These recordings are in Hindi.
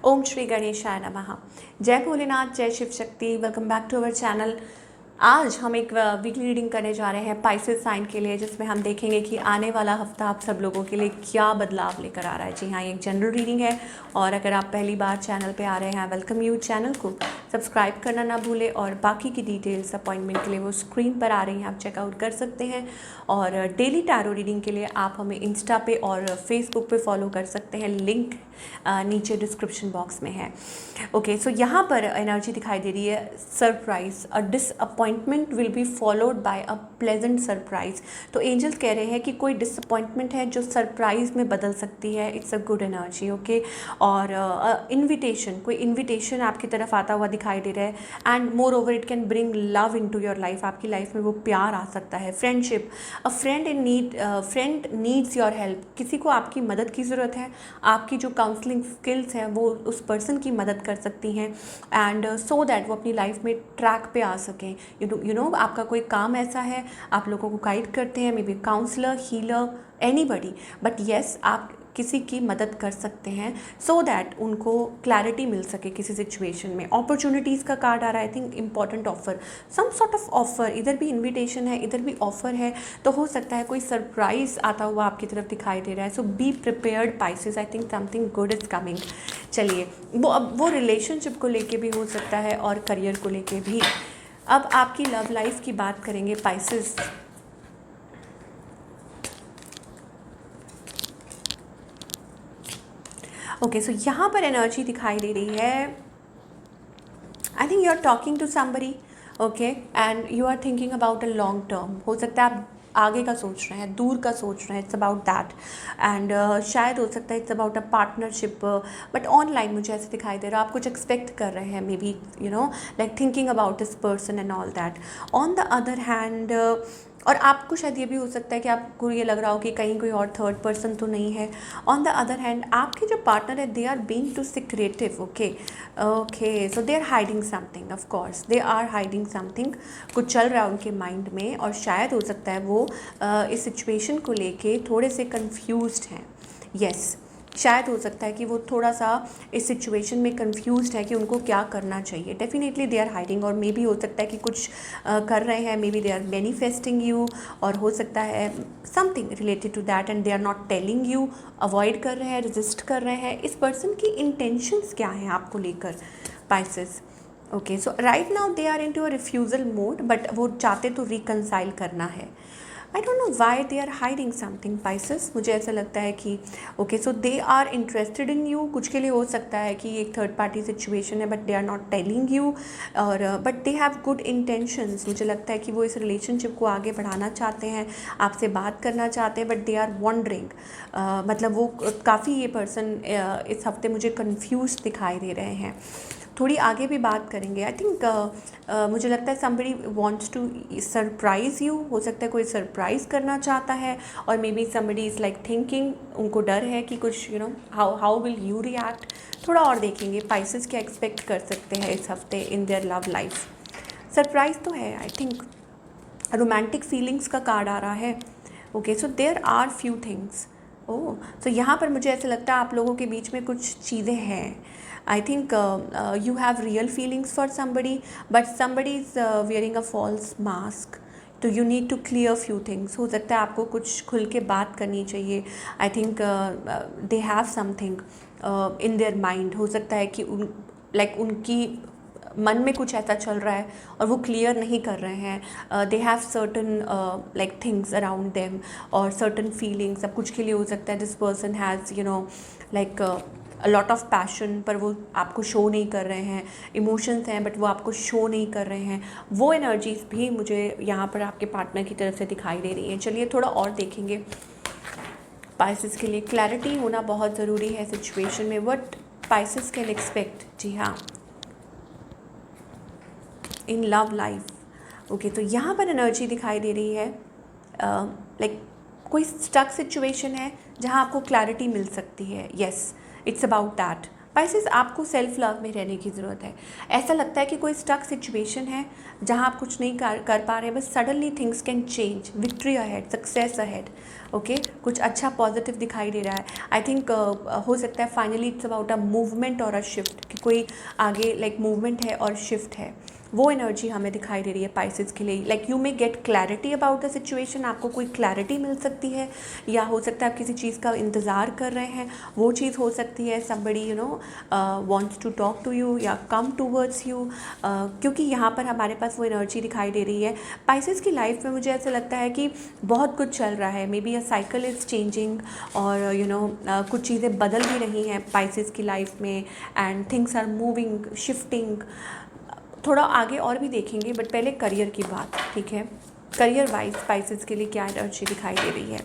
ओम श्री गणेशाय नमः। जय भोलेनाथ, जय Shiv Shakti. Welcome back to our channel. आज हम एक वीकली रीडिंग करने जा रहे हैं पाइसेस साइन के लिए, जिसमें हम देखेंगे कि आने वाला हफ्ता आप सब लोगों के लिए क्या बदलाव लेकर आ रहा है। जी हाँ, ये एक जनरल रीडिंग है और अगर आप पहली बार चैनल पे आ रहे हैं, वेलकम यू। चैनल को सब्सक्राइब करना ना भूलें और बाकी की डिटेल्स अपॉइंटमेंट के लिए वो स्क्रीन पर आ रही हैं, आप चेकआउट कर सकते हैं। और डेली टैरो रीडिंग के लिए आप हमें इंस्टा पे और फेसबुक पे फॉलो कर सकते हैं, लिंक नीचे डिस्क्रिप्शन बॉक्स में है। ओके, सो यहाँ पर एनर्जी दिखाई दे रही है surprise. A disappointment will be followed by a pleasant surprise. तो एंजल्स कह रहे हैं कि कोई डिसअपॉइंटमेंट है जो सरप्राइज में बदल सकती है। It's a good energy. Okay, और इन्विटेशन, कोई इन्विटेशन आपकी तरफ आता हुआ दिखाई दे रहा है। And moreover it can bring love into your life. आपकी लाइफ में वो प्यार आ सकता है। Friendship, a friend in need, friend needs your help. किसी को आपकी मदद की ज़रूरत है। आपकी जो काउंसलिंग स्किल्स हैं वो उस पर्सन की मदद कर सकती हैं, एंड सो दैट वो अपनी लाइफ में ट्रैक पे आ सकें। यू नो आपका कोई काम ऐसा है, आप लोगों को गाइड करते हैं, maybe counsellor, healer, anybody, but yes आप किसी की मदद कर सकते हैं सो दैट उनको क्लैरिटी मिल सके किसी सिचुएशन में। अपॉर्चुनिटीज़ का कार्ड आ रहा है। I think important offer, some sort of offer. इधर भी इन्विटेशन है, इधर भी ऑफर है, तो हो सकता है कोई सरप्राइज आता हुआ आपकी तरफ दिखाई दे रहा है। So be prepared Pisces, I think something good is coming. चलिए, वो रिलेशनशिप को लेके भी हो सकता है और करियर को लेके भी। अब आपकी लव लाइफ की बात करेंगे पाइसेस। ओके, सो यहाँ पर एनर्जी दिखाई दे रही है। I think you are talking to somebody, okay, and you are thinking about a long term. हो सकता है आप आगे का सोच रहे हैं, दूर का सोच रहे हैं। इट्स अबाउट दैट, एंड शायद हो सकता है it's about a partnership, but online मुझे ऐसे दिखाई दे रहा है। आप कुछ एक्सपेक्ट कर रहे हैं, may be you know like thinking about this person and all that. On the other hand, और आपको शायद ये भी हो सकता है कि आपको ये लग रहा हो कि कहीं कोई और थर्ड पर्सन तो नहीं है। ऑन द अदर हैंड, आपके जो पार्टनर है, they are being too secretive. Okay okay, so they are hiding something. Of course they are hiding something. कुछ चल रहा है उनके माइंड में, और शायद हो सकता है वो इस सिचुएशन को लेके थोड़े से कंफ्यूज्ड हैं। यस, शायद हो सकता है कि वो थोड़ा सा इस सिचुएशन में कंफ्यूज्ड है कि उनको क्या करना चाहिए। डेफिनेटली दे आर हाइडिंग, और मे बी हो सकता है कि कुछ कर रहे हैं, maybe they are manifesting you, और हो सकता है something related to that, and they are not telling you. Avoid कर रहे हैं, रेजिस्ट कर रहे हैं। इस पर्सन की इंटेंशंस क्या हैं आपको लेकर, Pisces? Okay, so right now they are into a refusal mode, but वो चाहते तो रिकनसाइल करना है। I don't know why they are hiding something, Pisces. मुझे ऐसा लगता है कि okay, so they are interested in you. कुछ के लिए हो सकता है कि एक थर्ड पार्टी सिचुएशन है, but they are not telling you, और but they have good intentions. मुझे लगता है कि वो इस रिलेशनशिप को आगे बढ़ाना चाहते हैं, आपसे बात करना चाहते हैं, बट दे आर वॉन्डरिंग। मतलब वो काफ़ी, ये पर्सन इस हफ्ते मुझे कन्फ्यूज दिखाई दे रहे हैं। थोड़ी आगे भी बात करेंगे। आई थिंक मुझे लगता है somebody wants to surprise you. हो सकता है कोई सरप्राइज़ करना चाहता है, और maybe somebody is like thinking, उनको डर है कि कुछ you know how will you react. थोड़ा और देखेंगे पाइसेस क्या एक्सपेक्ट कर सकते हैं इस हफ्ते in their love life. Surprise तो है। आई थिंक रोमांटिक फीलिंग्स का कार्ड आ रहा है। Okay, so there are few things. Oh, so यहाँ पर मुझे ऐसा लगता है आप लोगों के बीच में कुछ चीज़ें हैं। I think you have real feelings for somebody, but somebody is wearing a false mask. तो you need to clear few things. हो सकता है आपको कुछ खुल के बात करनी चाहिए। I think they have something in their mind. हो सकता है कि उनकी मन में कुछ ऐसा चल रहा है और वो क्लियर नहीं कर रहे हैं। They have certain like things around them, और सर्टन फीलिंग्स। अब कुछ के लिए हो सकता है this person has you know like a lot of passion, पर वो आपको शो नहीं कर रहे हैं। इमोशंस हैं बट वो आपको शो नहीं कर रहे हैं। वो एनर्जीज भी मुझे यहाँ पर आपके पार्टनर की तरफ से दिखाई दे रही हैं। चलिए थोड़ा और देखेंगे। पाइसेस के लिए क्लैरिटी होना बहुत ज़रूरी है सिचुएशन में। व्हाट पाइसेस कैन एक्सपेक्ट, जी हाँ, इन लव लाइफ। ओके, तो यहाँ पर एनर्जी दिखाई दे रही है लाइक कोई स्टक सिचुएशन है जहाँ आपको क्लैरिटी मिल सकती है। Yes, it's about that. Pisces, आपको सेल्फ लव में रहने की ज़रूरत है। ऐसा लगता है कि कोई स्टक सिचुएशन है जहां आप कुछ नहीं कर पा रहे हैं, बस suddenly things can change, victory ahead, success ahead. Okay, कुछ अच्छा पॉजिटिव दिखाई दे रहा है। आई थिंक हो सकता है finally it's about a movement और अ शिफ्ट, कि कोई आगे लाइक मूवमेंट है और शिफ्ट है, वो एनर्जी हमें दिखाई दे रही है पाइसेस के लिए। Like you may get clarity about the situation, आपको कोई क्लैरिटी मिल सकती है, या हो सकता है आप किसी चीज़ का इंतज़ार कर रहे हैं, वो चीज़ हो सकती है। Somebody wants to talk to you या कम टूवर्ड्स यू, क्योंकि यहाँ पर हमारे पास वो एनर्जी दिखाई दे रही है। पाइसेस की लाइफ में मुझे ऐसा लगता है कि बहुत कुछ चल रहा है, may be a cycle is changing, और कुछ चीज़ें बदल भी रही हैं पाइसेस की लाइफ में, and things are moving, shifting. थोड़ा आगे और भी देखेंगे, बट पहले करियर की बात, ठीक है। करियर वाइज स्पाइसेस के लिए क्या एनर्जी दिखाई दे रही है?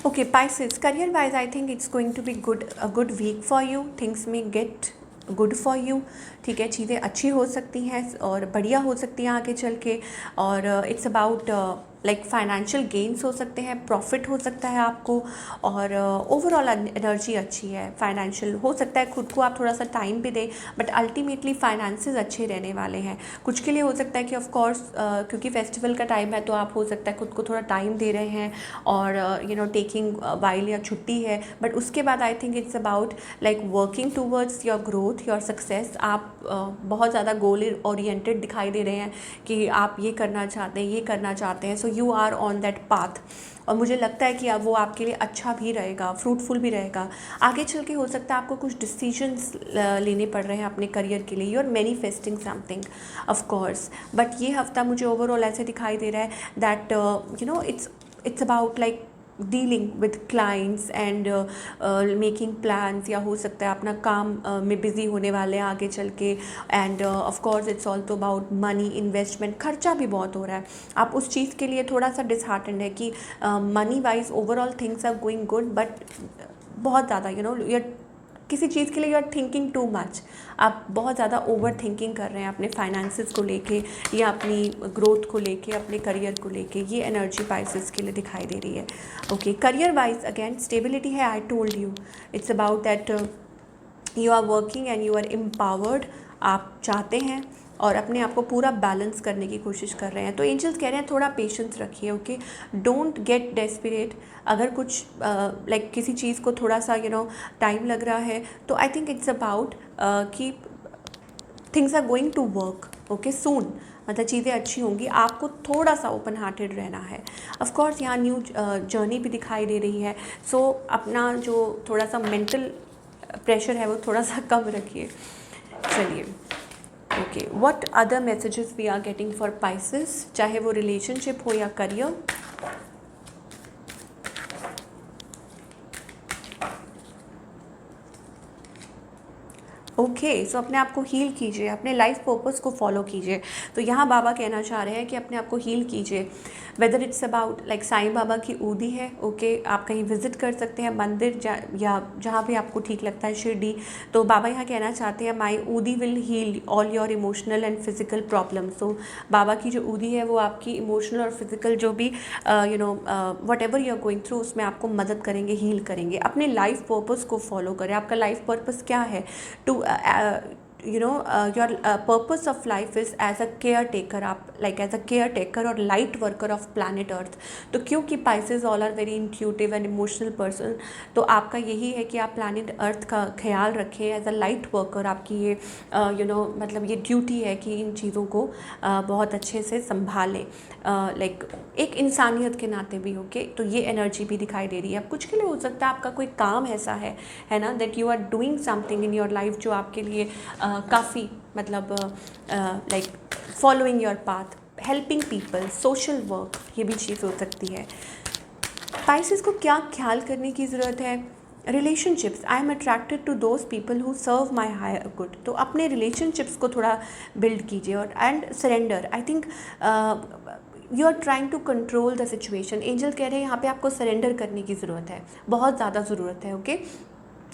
Okay Pisces, career wise I think it's going to be a good week for you, things में गेट गुड फॉर यू, ठीक है। चीज़ें अच्छी हो सकती हैं और बढ़िया हो सकती हैं आगे चल के, और it's about like financial gains हो सकते हैं, प्रॉफिट हो सकता है आपको, और ओवरऑल एनर्जी अच्छी है। फाइनेंशियल हो सकता है खुद को आप थोड़ा सा टाइम भी दें, बट अल्टीमेटली फाइनेंसेस अच्छे रहने वाले हैं। कुछ के लिए हो सकता है कि ऑफ कोर्स क्योंकि फेस्टिवल का टाइम है, तो आप हो सकता है खुद को थोड़ा टाइम दे रहे हैं, और टेकिंग वाइल या छुट्टी है, बट उसके बाद आई think it's about like working towards your growth, your success. आप बहुत ज़्यादा गोल ओरिएंटेड दिखाई दे रहे हैं कि आप ये करना चाहते हैं, ये करना चाहते हैं, so you are on that path. और मुझे लगता है कि अब वो आपके लिए अच्छा भी रहेगा, फ्रूटफुल भी रहेगा। आगे चल के हो सकता है आपको कुछ डिसीजंस लेने पड़ रहे हैं अपने करियर के लिए, you are manifesting something of course. But ये हफ्ता मुझे ओवरऑल ऐसे दिखाई दे रहा है that it's about like dealing with clients and making plans, या हो सकता है अपना काम में बिज़ी होने वाले हैं आगे चल के। End of course it's also about money, investment, खर्चा भी बहुत हो रहा है। आप उस चीज़ के लिए थोड़ा सा डिसहार्टेंड है कि money wise overall things are going good, but बहुत ज़्यादा यूर किसी चीज़ के लिए you are thinking too much, आप बहुत ज़्यादा ओवर थिंकिंग कर रहे हैं अपने फाइनेंसेस को लेके, या अपनी ग्रोथ को लेके, अपने करियर को लेके। ये एनर्जी पाइसेस के लिए दिखाई दे रही है। Okay, career wise again stability है, I told you it's about that you are working and you are empowered. आप चाहते हैं और अपने आप को पूरा बैलेंस करने की कोशिश कर रहे हैं। तो एंजल्स कह रहे हैं थोड़ा पेशेंस रखिए, ओके, डोंट गेट डेस्परेट। अगर कुछ लाइक किसी चीज़ को थोड़ा सा टाइम लग रहा है, तो आई थिंक इट्स अबाउट कि things are going to work, okay, soon, मतलब चीज़ें अच्छी होंगी। आपको थोड़ा सा ओपन हार्टेड रहना है। ऑफ कोर्स यहाँ न्यू जर्नी भी दिखाई दे रही है, सो अपना जो थोड़ा सा मेंटल प्रेशर है वो थोड़ा सा कम रखिए। चलिए, okay, what other messages we are getting for Pisces, चाहे वो रिलेशनशिप हो या करियर। ओके, सो अपने आप को हील कीजिए, अपने लाइफ पर्पस को फॉलो कीजिए। तो यहाँ बाबा कहना चाह रहे हैं कि अपने आप को हील कीजिए, whether it's about like Sai Baba की ऊदी है, ओके, आप कहीं विजिट कर सकते हैं मंदिर या जहाँ भी आपको ठीक लगता है, शिरडी। तो बाबा यहाँ कहना चाहते हैं my udi will heal all your emotional and physical problem. So Baba की जो ऊदी है वो आपकी इमोशनल और फिजिकल जो भी what you are going through, उसमें आपको मदद करेंगे, हील करेंगे। अपने लाइफ पर्पस को फॉलो करें। आपका लाइफ पर्पस क्या है? To your purpose of life is as a caretaker, आप like as a caretaker और light worker of planet earth। तो क्योंकि Pisces all are very intuitive and emotional person, तो आपका यही है कि आप planet earth का ख्याल रखें as a light worker। आपकी ये मतलब ये ड्यूटी है कि इन चीज़ों को बहुत अच्छे से संभालें, लाइक एक इंसानियत के नाते भी, ओके। तो ये एनर्जी भी दिखाई दे रही है। अब कुछ के लिए हो सकता है आपका कोई काम ऐसा है ना, that you are doing something in your life जो आपके लिए काफ़ी मतलब like following your path, helping people, social work, ये भी चीज़ हो सकती है। पाइसेस को क्या ख्याल करने की ज़रूरत है? Relationships, I am attracted to those people who serve my higher good. तो अपने रिलेशनशिप्स को थोड़ा बिल्ड कीजिए, और and surrender, I think you are trying to control the situation. Angel कह रहे हैं यहाँ पे आपको सरेंडर करने की ज़रूरत है, बहुत ज़्यादा ज़रूरत है, ओके।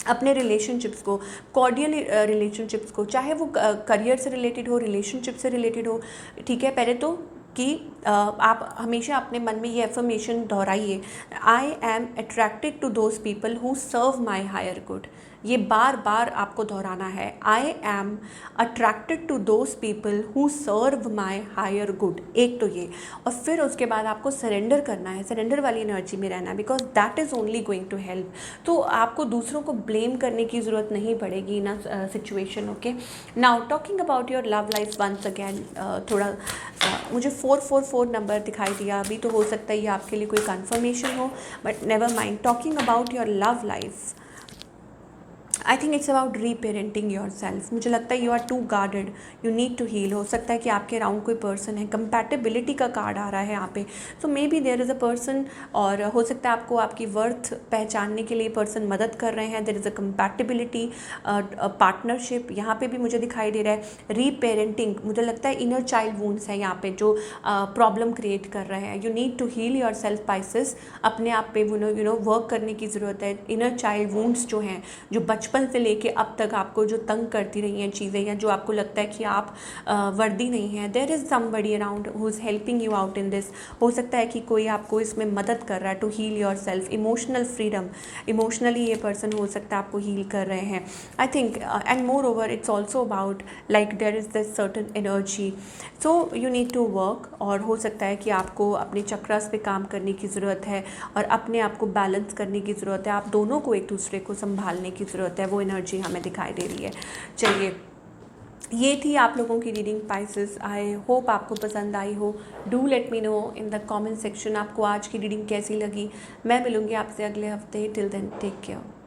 अपने रिलेशनशिप्स को, कॉर्डियल रिलेशनशिप्स को, चाहे वो करियर से रिलेटेड हो, रिलेशनशिप से रिलेटेड हो, ठीक है। पहले तो कि आप हमेशा अपने मन में ये एफर्मेशन दोहराइए, I am attracted to those people who serve my higher good. ये बार बार आपको दोहराना है, I am attracted to those people who serve my higher good. एक तो ये, और फिर उसके बाद आपको सरेंडर करना है, सरेंडर वाली एनर्जी में रहना है, because that is only going to help. तो आपको दूसरों को ब्लेम करने की ज़रूरत नहीं पड़ेगी ना situation. Okay, now talking about your love life once again, थोड़ा मुझे 444 नंबर दिखाई दिया अभी, तो हो सकता है ये आपके लिए कोई कन्फर्मेशन हो, but never mind. Talking about your love life, I think it's about reparenting yourself. मुझे लगता है you are too guarded, you need to heal. हो सकता है कि आपके अराउंड कोई पर्सन है, कंपैटिबिलिटी का कार्ड आ रहा है यहाँ पे, so maybe there is a person, और हो सकता है आपको आपकी वर्थ पहचानने के लिए पर्सन मदद कर रहे हैं। There is a compatibility, partnership यहाँ पे भी मुझे दिखाई दे रहा है। रीपेरेंटिंग, मुझे लगता है इनर चाइल्ड वूंड्स है यहाँ पे जो प्रॉब्लम क्रिएट कर रहे हैं। You need to heal yourself Pisces, अपने आप पे यू नो वर्क करने की ज़रूरत है। इनर चाइल्ड वूंड्स जो हैं, जो बचपन से लेके अब तक आपको जो तंग करती रही हैं चीज़ें, या जो आपको लगता है कि आप वर्दी नहीं हैं, there is somebody around who is helping you out in this. हो सकता है कि कोई आपको इसमें मदद कर रहा है to heal yourself. Emotional freedom, emotionally ये पर्सन हो सकता है आपको हील कर रहे हैं, I think. And moreover it's also about like there is this certain energy, so you need to work. और हो सकता है कि आपको अपने चक्रास पे काम करने की ज़रूरत है, और अपने आप को बैलेंस करने की ज़रूरत है। आप दोनों को एक दूसरे को संभालने की ज़रूरत है, वो एनर्जी हमें दिखाई दे रही है। चलिए, ये थी आप लोगों की रीडिंग पाइसेस। आई होप आपको पसंद आई हो। Do let me know in the comment section आपको आज की रीडिंग कैसी लगी। मैं मिलूँगी आपसे अगले हफ्ते। Till then take care.